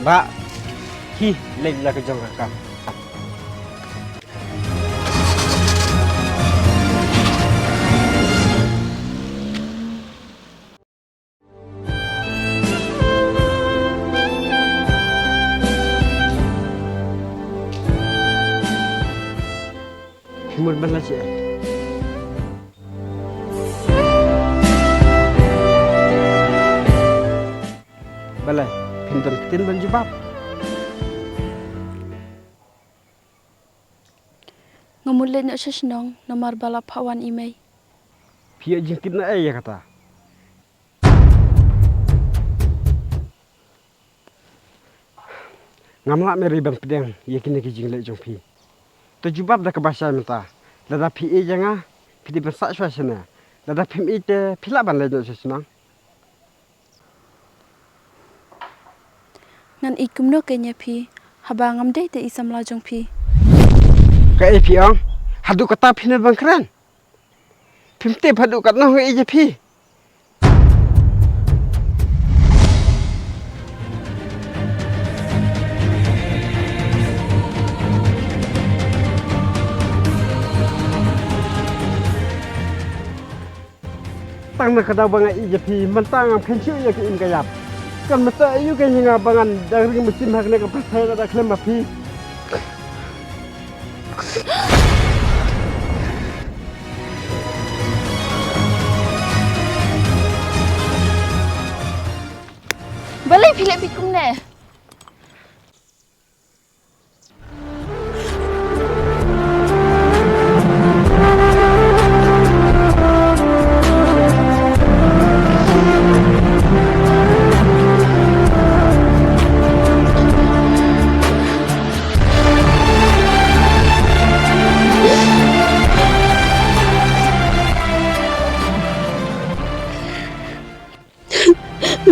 Mbak, hi, lagi lah kejong rakam. Himur ban lah cik. Balai, pintar ketin ban jebab. Ngamulin na siya sinong nomor balap hawan imay. Pia jingkit na ya kata. Ngamla meri bang pedang yakin ki jingle jong pi. To jubab dah ke bahasa minta. Lada pi e janga pi di bensak suasana. Lada pim ite pila ban le jong senang. Ngan ikum no kenya pi habangam deh te isam lajong pi. Ka e pi ong hadu kata pinal bang keren. Pim te hadu kat no e je pi. Tang na kada bang e je pi mentang am pensiu ya ki in kayap. Kan mata ayu kan hinga bangan dari mesin hak ne ka pasai da klem ma pi. Balai pilih pikum ne.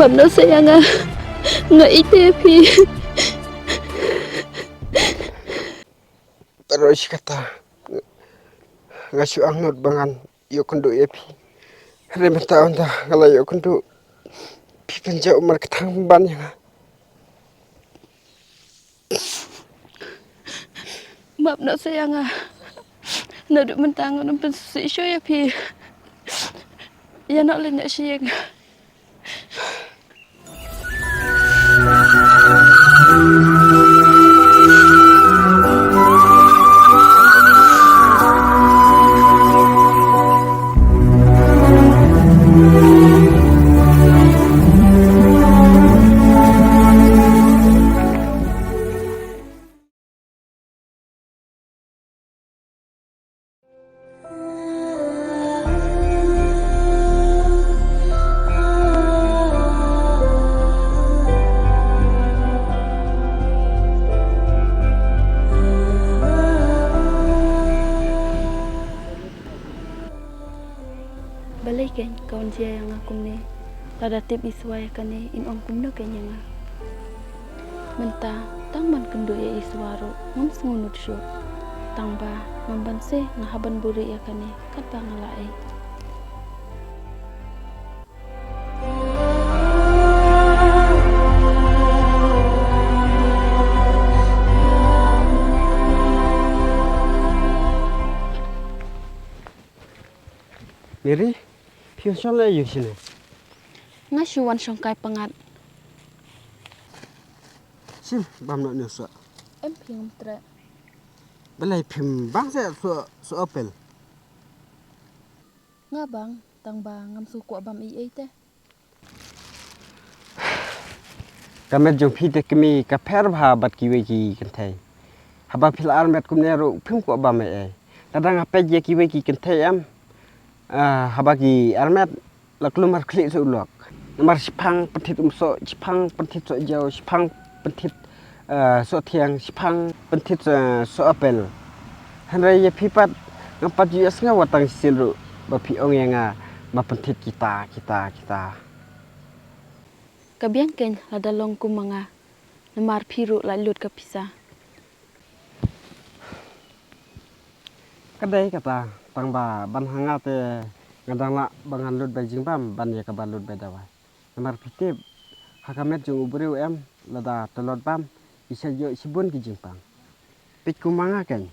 Mầm nó sayang nga ite pi. Terus kata ngasu angnut bangan yo kundu epi. Rem taon dah kalau yo kundu pi penja umar ketang ban yang. Mầm nó sayang nó được mentang nó pensi syo ya pi. Ya nak lên nak siang. Balai kan kawan dia yang aku ni. Tada tip iswaya kane in om kumno kanya nga. Menta tang man kendo ya iswaro ngam sungut syo. Tang ba mambanse nga haban buri ya kane kat bangalai. Meri, pion soalnya yo sini. Nga syuwan songkai pengat. Sim, bam nak nusa. Em ping tre. Balai pim bang saya so apel. Nga bang tang ba ngam suku abam i teh. Kamet jong pi te kemi ka per bha bat ki we ki kan thai. Haba phil armet kum ne ro phim ko ba me e. Kadang apa je ki we ki kan thai am. Haba ki armet la klumar khli so ulok. Nomor sipang pentit so sipang pentit so jauh sipang pentit so tiang sipang pentit so apel. Hanrai ye pipat ngapat ju as nga watang silru ba pi ong yang ma pentit kita. Kabian ken ada long ku mga namar piru la lut ka pisa. Kadai kata tang ba ban hanga te ngadang la bangan lut ba jingbam ban ye ka ban lut ba dawai. Namar pitip Hakamet jung ubreu em lada telot pam isa jo sibun ki jingpang. Pit kumanga kan.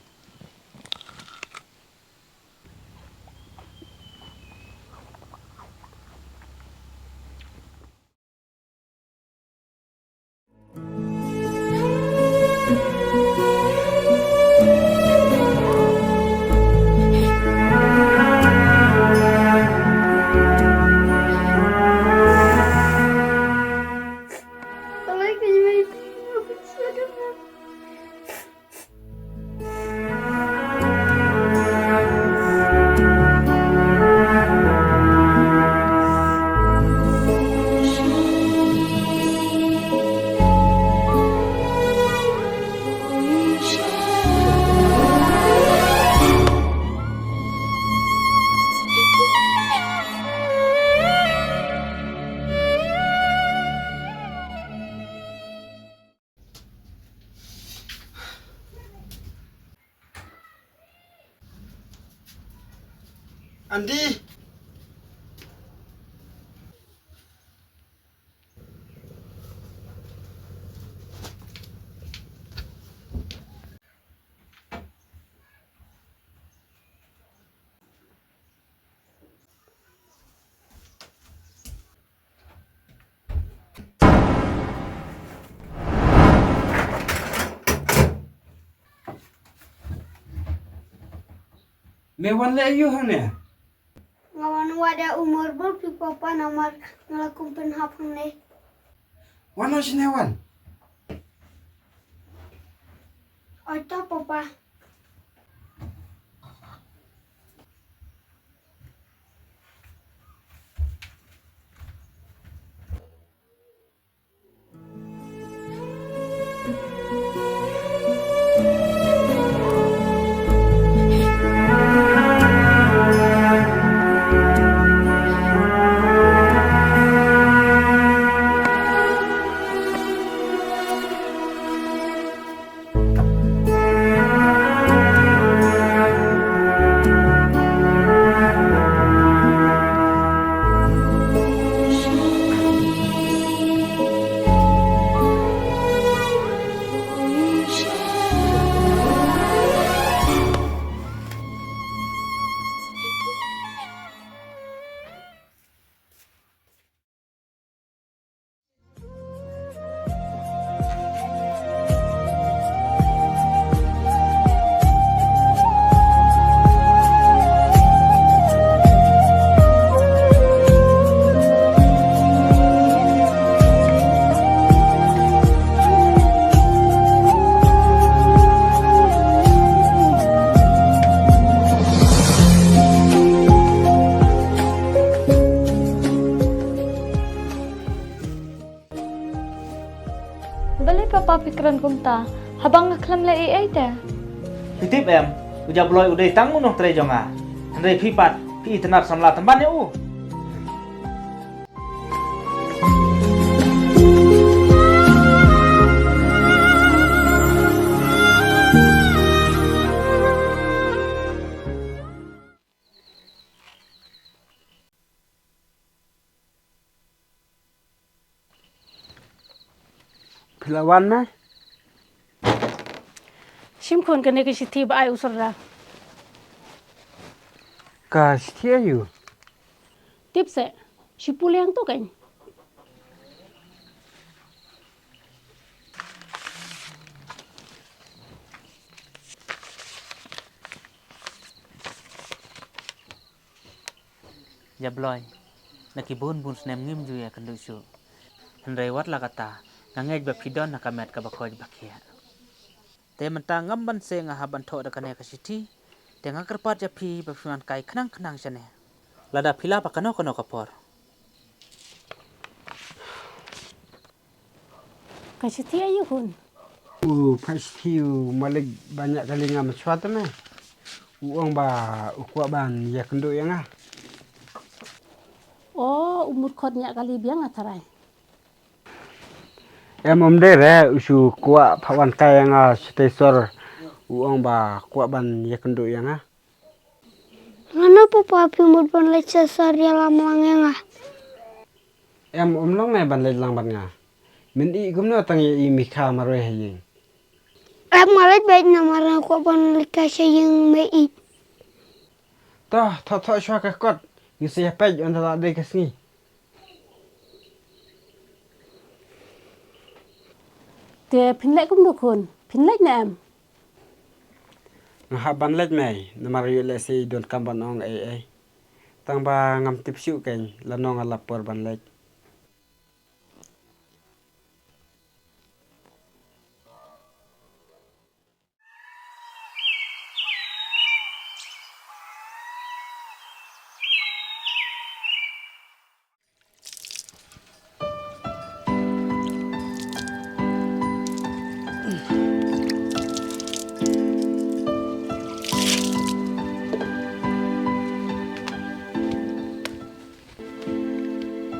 Andi. Mewan le ayu hane. Ngawan wada umur berpi papa namar ngelakum penhapang ne. Wano sinewan. Oto papa. Balay papa pikiran kumta, habang ngaklam la ai ta. Hitip em, uja bloy udah tanggung nong tre jonga. Andre pipat, pi tenar samla temban ya u. Pilawan na. Simkon kene ke sithi ba ai usra. Ka setia ayu. Tipse, sipul yang tu kan. Jabloy, nakibun bun snem ngim ju ya kendusu. Andre wat la kata, ngangej ba pidon nakamet ka bakoj bakia. Te mentang ngamban se ngahaban tho da kane ka sithi, te ngakerpat ja pi ba fiman kai khnang sene. Lada pila pa kano kapor. Ka sithi ayu hun. Pasti malik banyak kali ngam suatu na. Uang ba ukwa ban ya kendo yang ah. Oh, umur khotnya kali biang atarai. Em dere usu kuat pawan kaya nga stesor uang ba kuat ban ya kendo yang ah. Ngana papa pimur pon leca saria lamlang nga. em long này ban lên lang ban nga min I gum no tang I mi kha ma re haying Malat baik nama aku pun likas yang mei. ta tho shwa ka kot ni se pa on da de ka sni Te phin lệ cũng được hồn, phin lệ nè em. ha ban let mai na ma re le se don kam ban ong ai tang ba ngam tip siu ken la nong ala por ban let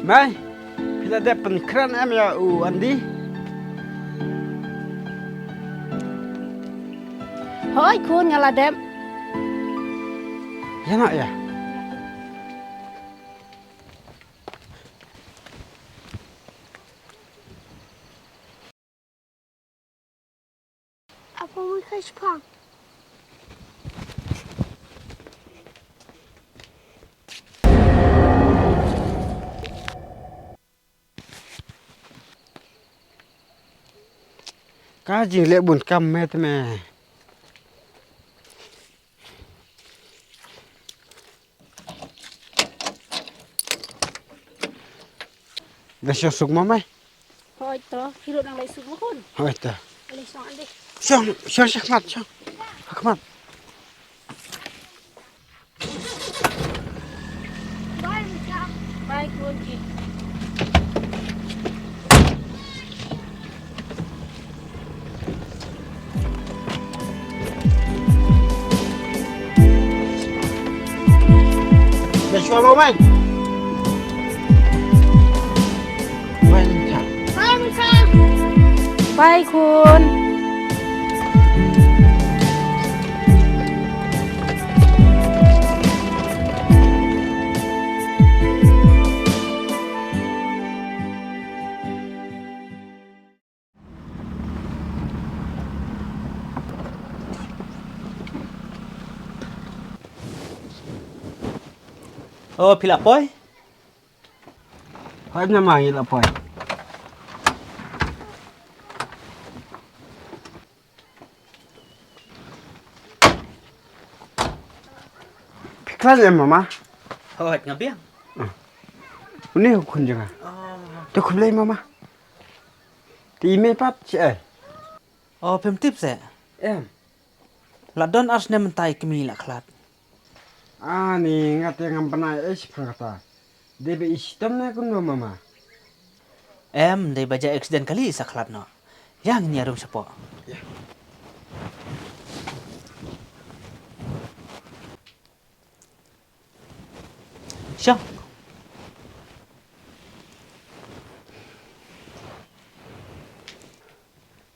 mai pila de pen kran em ya u andi Hỏi khôn nhà là đẹp. ya na ya Apa mereka sepang? ka jing le bun kam me te me da sho suk ma mai Hỏi to, khi độ đang lấy sụp mất hồn. hoi ta Lấy xong ăn đi. Shong mat shong mat Bye khôn chị. da sho lo mai mai ta Bye khôn. Oh, pila poi? hoi na ma ngi la poi pikran em mama Oh, ngabiang. uni kun janga to khublai mama ti me pat che Oh, pem tip se. em La don ars ne mentai kemi la klat. ani ngat yang panai prata debe istam na kun mama Em dei baja accident kali sa klat no. Yang ni arum sapo. Syang.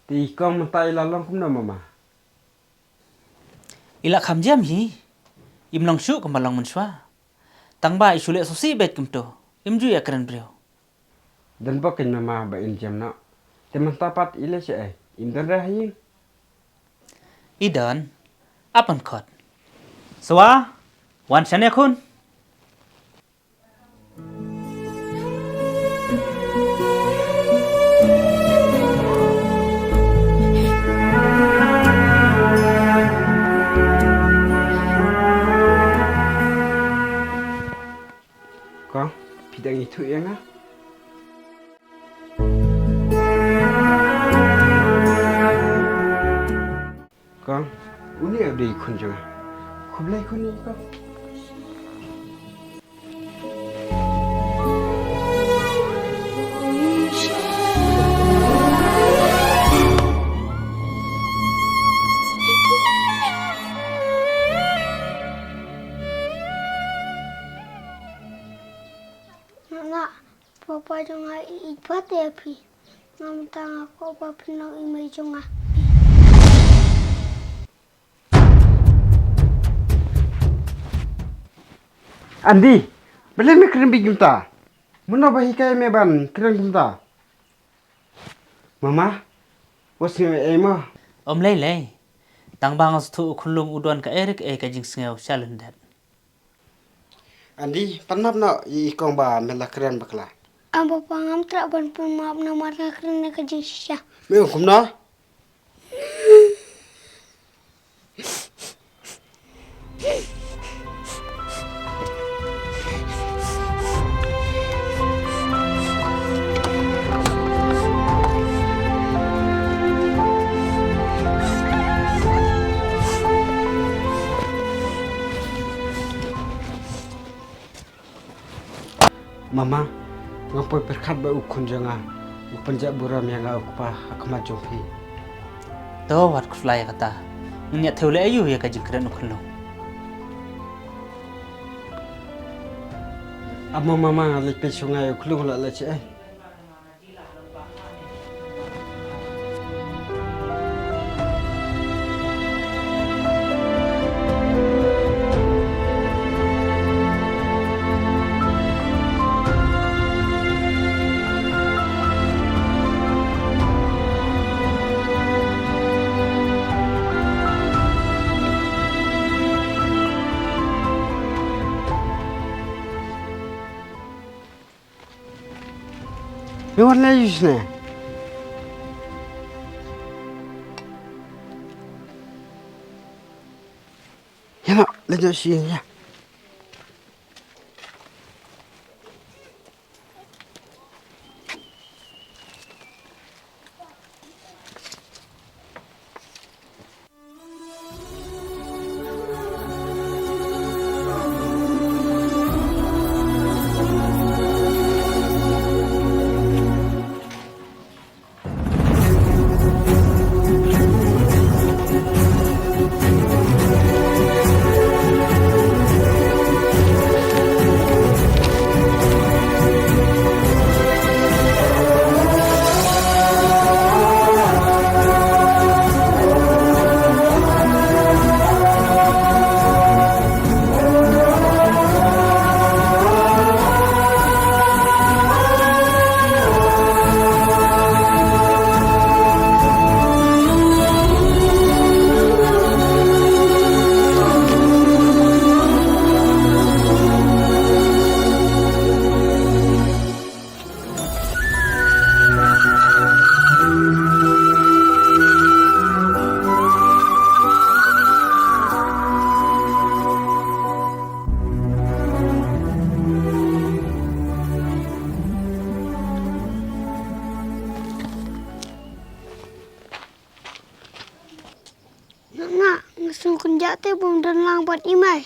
ti kom tai la long kun mama Ila kham jam hi. Im long shu kam long menswa. Tang ba isule so si bet kum to. Im ju ya kran brio. dan bokin mama ba in jam na teman tapat ile che im dan rahi Idan apan khot. Swa wan chane khun. ko pidang itu ya nga ko uni abdi kun janga khublai kun ni ko Nak, papa jangan ibat ya pi. Ngam tang aku papa nak imai jangan. Andi, beli mi kena bigim ta. Mana bahi kai meban keren kumta. Mama, wasnya ema. Om lei. Tang bang tu khulung udon ka erik ka jing sngeu chalendat. Andi, panap na i kong ba mela keren bakla. Amba pangam trak ban pun maaf na marga kerana kerja sisa. Meu kumna. Mama, ngapoy perkat ba ukun janga. Upanjak buram yang aku pa akmat jompi. To wat kuflai kata. Nya theule ayu ya ka jing keren khulung. Amo mama lek pe sungai uklung la lece. Lewat lagi sini. Ya nak, lanjut sini ya. Nak, ngasung kunjak teh bom dan lang buat imai.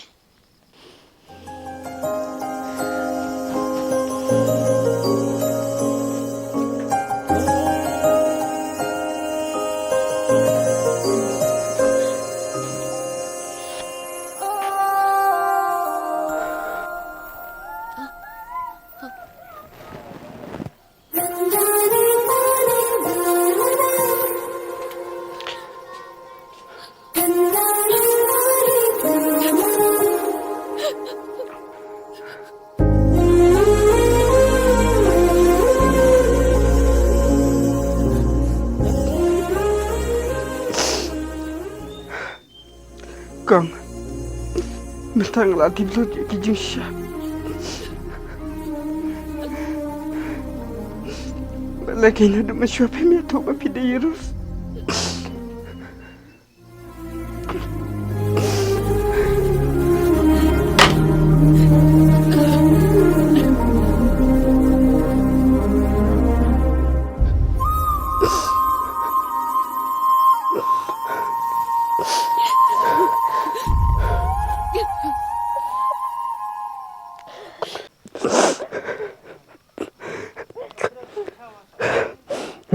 Kang, mentang latih belut ke jingsia. Lagi nak duk masuk apa ni tu bapi dia Rus.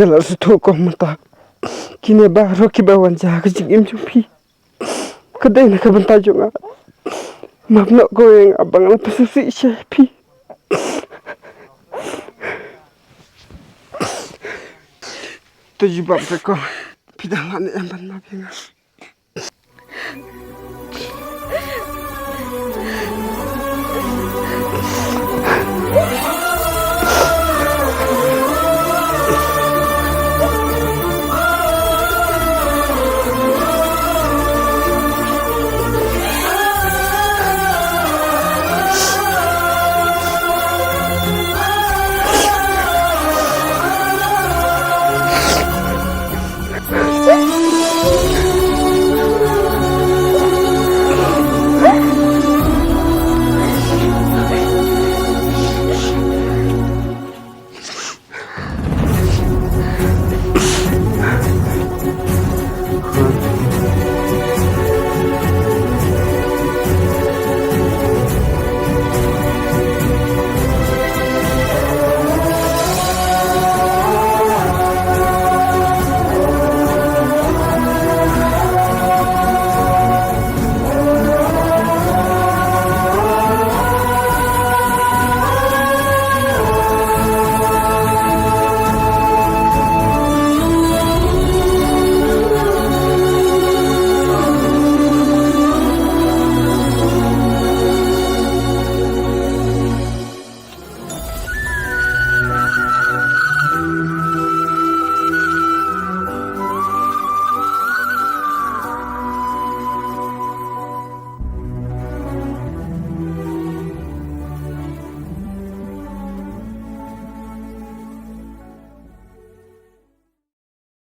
Kalau suatu kau mata, kini baru kibawan jaga jingim jumpi. Kedai nak bentar juga. Maaf nak kau yang abang nak pesusi syafi. Tujuh bab mereka, pidang anak yang benar.